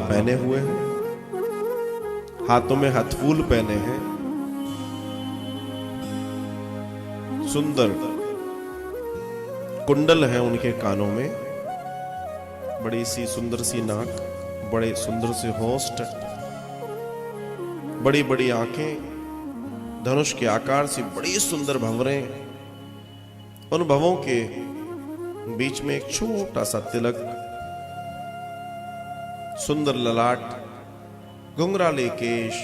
पहने हुए हैं, हाथों में हथफूल पहने हैं, सुंदर कुंडल है उनके कानों में, बड़ी सी सुंदर सी नाक, बड़े सुंदर से होंठ, बड़ी बड़ी आंखें, धनुष के आकार से बड़ी सुंदर भंवरें, उन भवों के बीच में एक छोटा सा तिलक, सुंदर ललाट, घुंघराले केश,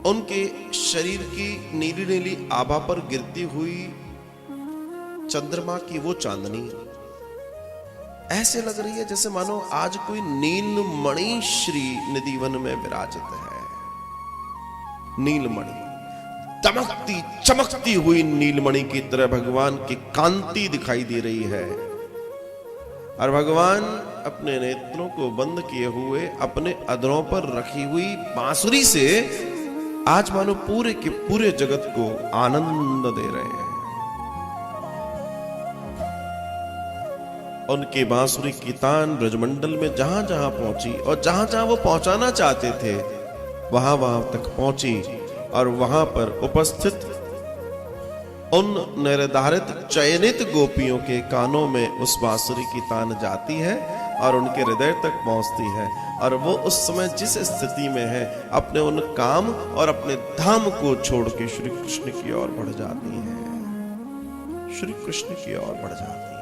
उनके शरीर की नीली नीली आभा पर गिरती हुई चंद्रमा की वो चांदनी ऐसे लग रही है जैसे मानो आज कोई नीलमणि श्री निधिवन में विराजित है। नीलमणि, चमकती चमकती हुई नीलमणि की तरह भगवान की कांति दिखाई दे रही है। और भगवान अपने नेत्रों को बंद किए हुए अपने अधरों पर रखी हुई बांसुरी से आज मानो पूरे के पूरे जगत को आनंद दे रहे हैं। उनकी बांसुरी की तान ब्रजमंडल में जहां जहां पहुंची और जहां जहां वो पहुंचाना चाहते थे वहां वहां तक पहुंची, और वहां पर उपस्थित उन निर्धारित चयनित गोपियों के कानों में उस बांसुरी की तान जाती है और उनके हृदय तक पहुंचती है। और वो उस समय जिस स्थिति में है अपने उन काम और अपने धाम को छोड़ के श्री कृष्ण की ओर बढ़ जाती है, श्री कृष्ण की ओर बढ़ जाती है।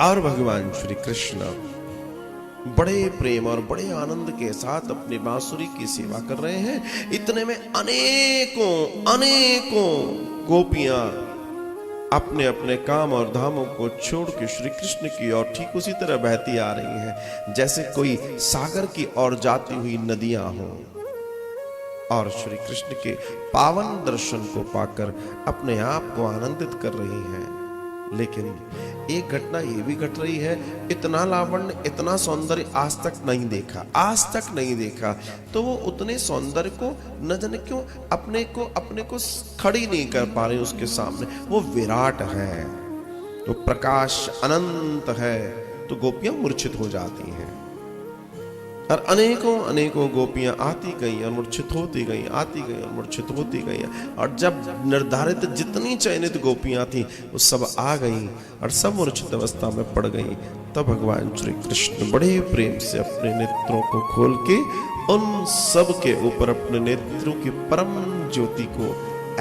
और भगवान श्री कृष्ण बड़े प्रेम और बड़े आनंद के साथ अपनी बांसुरी की सेवा कर रहे हैं। इतने में अनेकों अनेकों गोपियां अपने अपने काम और धामों को छोड़ के श्री कृष्ण की ओर ठीक उसी तरह बहती आ रही हैं जैसे कोई सागर की ओर जाती हुई नदियां हों, और श्री कृष्ण के पावन दर्शन को पाकर अपने आप को आनंदित कर रही हैं। लेकिन एक घटना ये भी घट रही है, इतना लावण्य इतना सौंदर्य आज तक नहीं देखा, आज तक नहीं देखा। तो वो उतने सौंदर्य को न जाने क्यों अपने को खड़ी नहीं कर पा रही उसके सामने। वो विराट है, तो प्रकाश अनंत है, तो गोपियां मूर्छित हो जाती हैं। और अनेकों अनेकों गोपियां आती गई और मूर्छित होती गई, आती गई और मूर्छित होती गई। और जब निर्धारित जितनी चयनित गोपियां थी वो सब आ गई और सब मूर्छित अवस्था में पड़ गई। तब भगवान श्री कृष्ण बड़े प्रेम से अपने नेत्रों को खोल के उन सब के ऊपर अपने नेत्रों की परम ज्योति को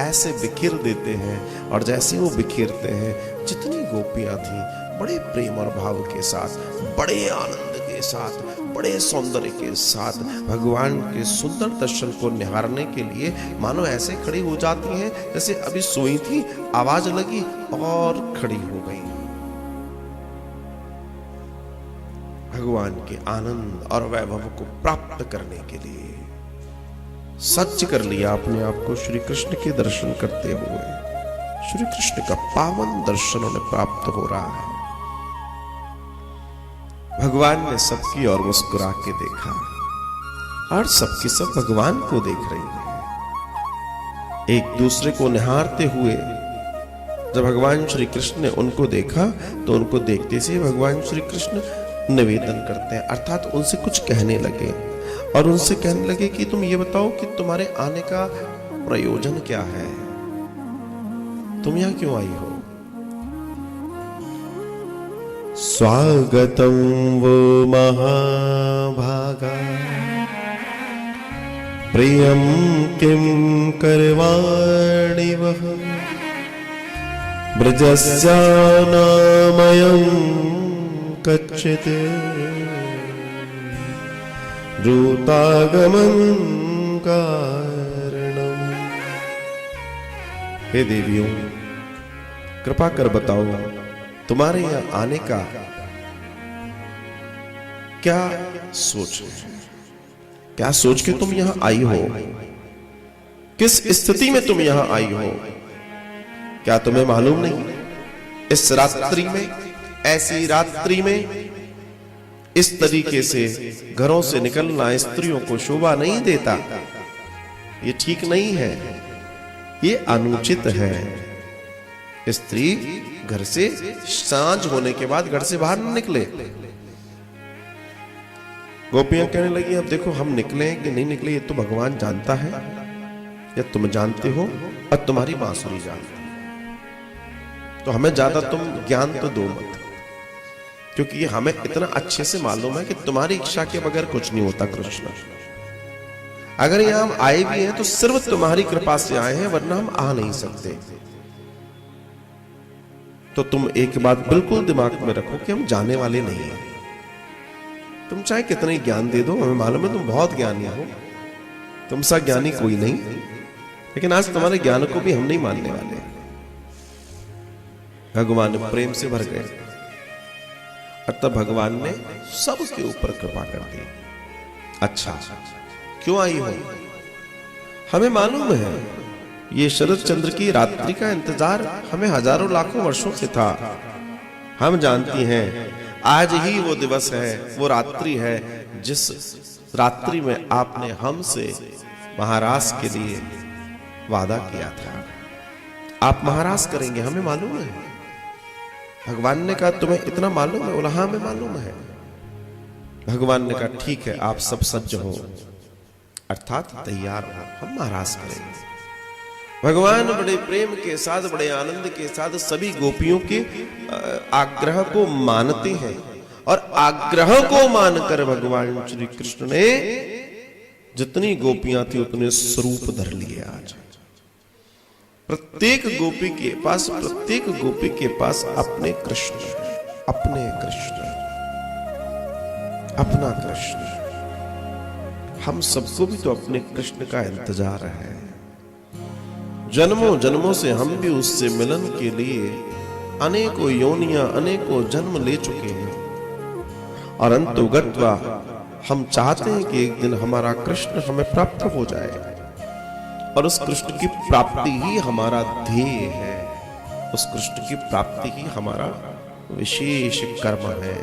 ऐसे बिखेर देते हैं। और जैसे वो बिखेरते हैं, जितनी गोपियां थी बड़े प्रेम और भाव के साथ, बड़े आनंद के साथ, बड़े सौंदर्य के साथ भगवान के सुंदर दर्शन को निहारने के लिए मानो ऐसे खड़ी हो जाती हैं जैसे अभी सोई थी, आवाज लगी और खड़ी हो गई। भगवान के आनंद और वैभव को प्राप्त करने के लिए सज्ज कर लिया अपने आप को श्री कृष्ण के दर्शन करते हुए। श्री कृष्ण का पावन दर्शन उन्हें प्राप्त हो रहा है। भगवान ने सबकी ओर मुस्कुरा के देखा और सबकी सब भगवान को देख रही है। एक दूसरे को निहारते हुए जब भगवान श्री कृष्ण ने उनको देखा तो उनको देखते से भगवान श्री कृष्ण निवेदन करते हैं, अर्थात उनसे कुछ कहने लगे। और उनसे कहने लगे कि तुम ये बताओ कि तुम्हारे आने का प्रयोजन क्या है, तुम यहां क्यों आई हो? स्वागतं वो महाभागा प्रियं किं करवाणि वः ब्रजस्यानामयं कच्चित् द्रुतागमं कारणम्। हे देवियों, कृपा कर बताओ तुम्हारे यहां आने का क्या सोच है? क्या सोच के तुम यहां आई हो? किस स्थिति में तुम यहां आई हो? क्या तुम्हें मालूम नहीं इस रात्रि में, ऐसी रात्रि में इस तरीके से घरों से निकलना स्त्रियों को शोभा नहीं देता। ये ठीक नहीं है, ये अनुचित है। स्त्री घर से सांझ होने के बाद घर से बाहर न निकले। गोपियां कहने लगी अब देखो हम निकले कि नहीं निकले ये तो भगवान जानता है, या तुम जानते हो और तुम्हारी बांसुरी जानती है, तो हमें ज्यादा तुम ज्ञान तो दो मत, क्योंकि ये हमें इतना अच्छे से मालूम है कि तुम्हारी इच्छा के बगैर कुछ नहीं होता कृष्ण। अगर यहां हम आए भी हैं तो सिर्फ तुम्हारी कृपा से आए हैं, वरना हम आ नहीं सकते। तो तुम एक बात बिल्कुल दिमाग में रखो कि हम जाने वाले नहीं हैं। तुम चाहे कितना ही ज्ञान दे दो, हमें मालूम है तुम बहुत ज्ञानी हो, तुम सा ज्ञानी कोई नहीं, लेकिन आज तुम्हारे ज्ञान को भी हम नहीं मानने वाले। भगवान प्रेम से भर गए और तब भगवान ने सबके ऊपर कृपा कर दी। अच्छा क्यों आई हो? हमें मालूम है ये शरद चंद्र की रात्रि का इंतजार हमें हजारों लाखों वर्षों से था। हम जानती हैं आज ही वो दिवस है, वो रात्रि है जिस रात्रि में आपने हमसे महाराज के लिए वादा किया था। आप महाराज करेंगे, हमें मालूम है। भगवान ने कहा तुम्हें इतना मालूम है? बोला हाँ हमें मालूम है। भगवान ने कहा ठीक है आप सब सज्ज हो, अर्थात तैयार हो, हम महाराज करेंगे। भगवान बड़े प्रेम के साथ, बड़े आनंद के साथ सभी गोपियों के आग्रह को मानते हैं, और आग्रह को मानकर भगवान श्री कृष्ण ने जितनी गोपियां थी उतने स्वरूप धर लिए। आज प्रत्येक गोपी के पास, प्रत्येक गोपी के पास अपने कृष्ण, अपने कृष्ण, अपना कृष्ण। हम सबको भी तो अपने कृष्ण का इंतजार है। जन्मों जन्मों से हम भी उससे मिलन के लिए अनेकों योनियां, अनेकों जन्म ले चुके हैं, और अंतोगत्वा हम चाहते हैं कि एक दिन हमारा कृष्ण हमें प्राप्त हो जाए, और उस कृष्ण की प्राप्ति ही हमारा ध्येय है, उस कृष्ण की प्राप्ति ही हमारा विशेष कर्म है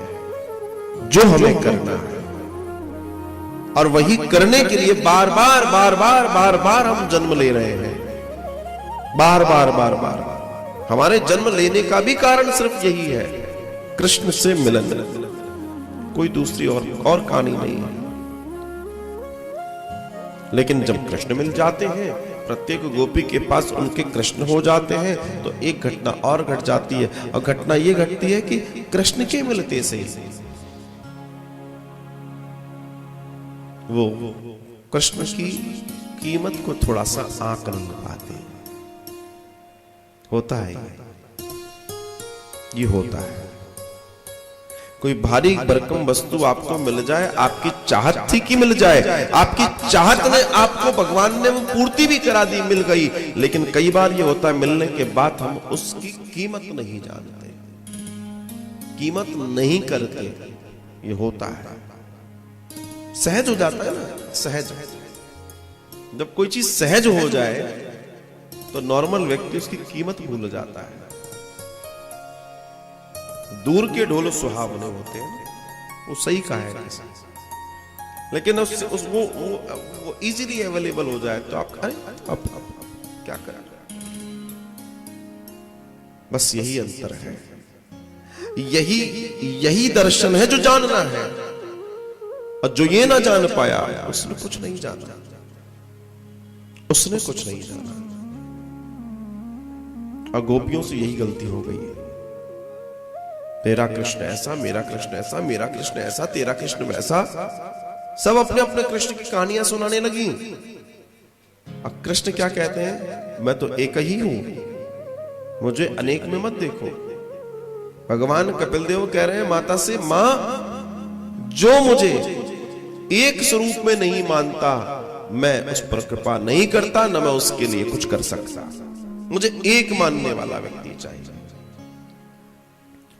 जो हमें करना है। और वही करने के लिए बार बार बार बार बार बार हम जन्म ले रहे हैं, बार बार बार बार। हमारे जन्म लेने का भी कारण सिर्फ यही है, कृष्ण से मिलन, कोई दूसरी और कहानी नहीं है। लेकिन जब कृष्ण मिल जाते हैं, प्रत्येक गोपी के पास उनके कृष्ण हो जाते हैं, तो एक घटना और घट जाती है, और घटना ये घटती है कि कृष्ण के मिलते से वो कृष्ण की कीमत को थोड़ा सा आंक नहीं पाते। होता है ये होता है। कोई भारी भरकम वस्तु आपको मिल जाए, आपकी चाहत थी कि मिल जाए, आपकी चाहत ने आपको भगवान ने वो पूर्ति भी करा दी, मिल गई, लेकिन कई बार ये होता है मिलने के बाद हम उसकी कीमत नहीं जानते, कीमत नहीं करते। ये होता है, सहज हो जाता है ना, सहज। जब कोई चीज सहज हो जाए तो नॉर्मल व्यक्ति उसकी कीमत भूल जाता है। दूर के ढोल सुहावने होते हैं, वो सही कहा है किसी, लेकिन वो इजीली अवेलेबल हो जाए तो आप अरे अब क्या करें। बस यही अंतर है, यही दर्शन है जो जानना है, और जो ये ना जान पाया उसने कुछ नहीं जाना, उसने कुछ नहीं जाना। और गोपियों से यही गलती हो गई है। तेरा कृष्ण ऐसा, मेरा कृष्ण ऐसा, मेरा कृष्ण ऐसा, तेरा कृष्ण वैसा, सब अपने अपने कृष्ण की कहानियां सुनाने लगी। अब कृष्ण क्या कहते हैं, मैं तो एक ही हूं, मुझे अनेक में मत देखो। भगवान कपिल देव कह रहे हैं माता से, मां जो मुझे एक स्वरूप में नहीं मानता, मैं उस पर कृपा नहीं करता, न मैं उसके लिए कुछ कर सकता। मुझे एक मानने वाला व्यक्ति चाहिए।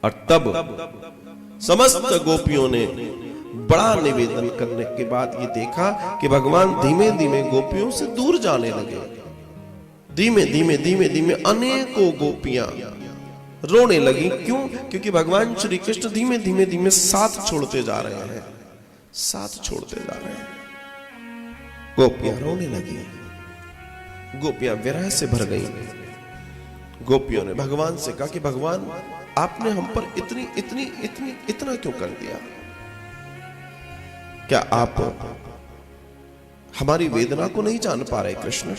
और तब समस्त गोपियों ने बड़ा निवेदन करने के बाद ये देखा कि भगवान धीमे धीमे गोपियों से दूर जाने लगे। धीमे धीमे धीमे धीमे अनेकों गोपियां रोने लगी। क्यों? क्योंकि भगवान श्री कृष्ण धीमे धीमे धीमे साथ छोड़ते जा रहे हैं, साथ छोड़ते जा रहे हैं। गोपियां रोने लगी, गोपियां विरह से भर गई, गोपियों ने भगवान से कहा कि भगवान आपने हम पर इतना क्यों कर दिया? क्या आप हमारी वेदना को नहीं जान पा रहे कृष्ण?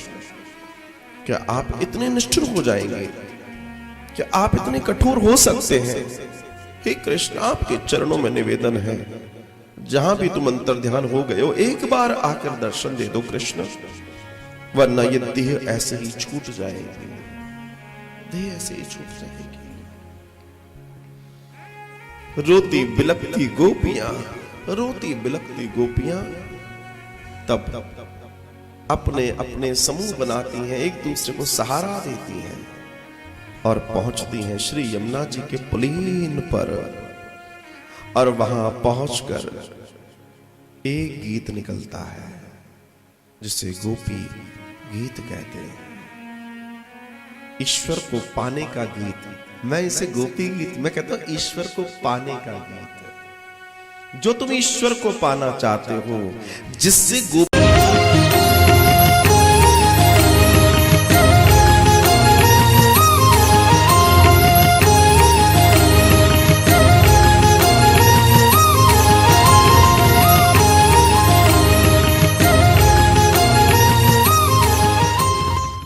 क्या आप इतने निष्ठुर हो जाएंगे? क्या आप इतने कठोर हो सकते हैं? हे कृष्ण, आपके चरणों में निवेदन है, जहां भी तुम अंतर ध्यान हो गए हो, एक बार आकर दर्शन दे दो कृष्ण, वरना ये देह ऐसे ही छूट जाएगी, देह ऐसे ही छूट जाएगी। रोती बिलखती गोपियां, रोती बिलखती गोपियां तब अपने अपने समूह बनाती हैं, एक दूसरे को सहारा देती हैं और पहुंचती हैं श्री यमुना जी के पुलीन पर। और वहां पहुंचकर एक गीत निकलता है जिसे गोपी गीत कहते हैं, ईश्वर को पाने का गीत। मैं इसे गोपी गीत, मैं कहता हूं ईश्वर को पाने का गीत। जो तुम ईश्वर को पाना चाहते हो, जिससे गोपी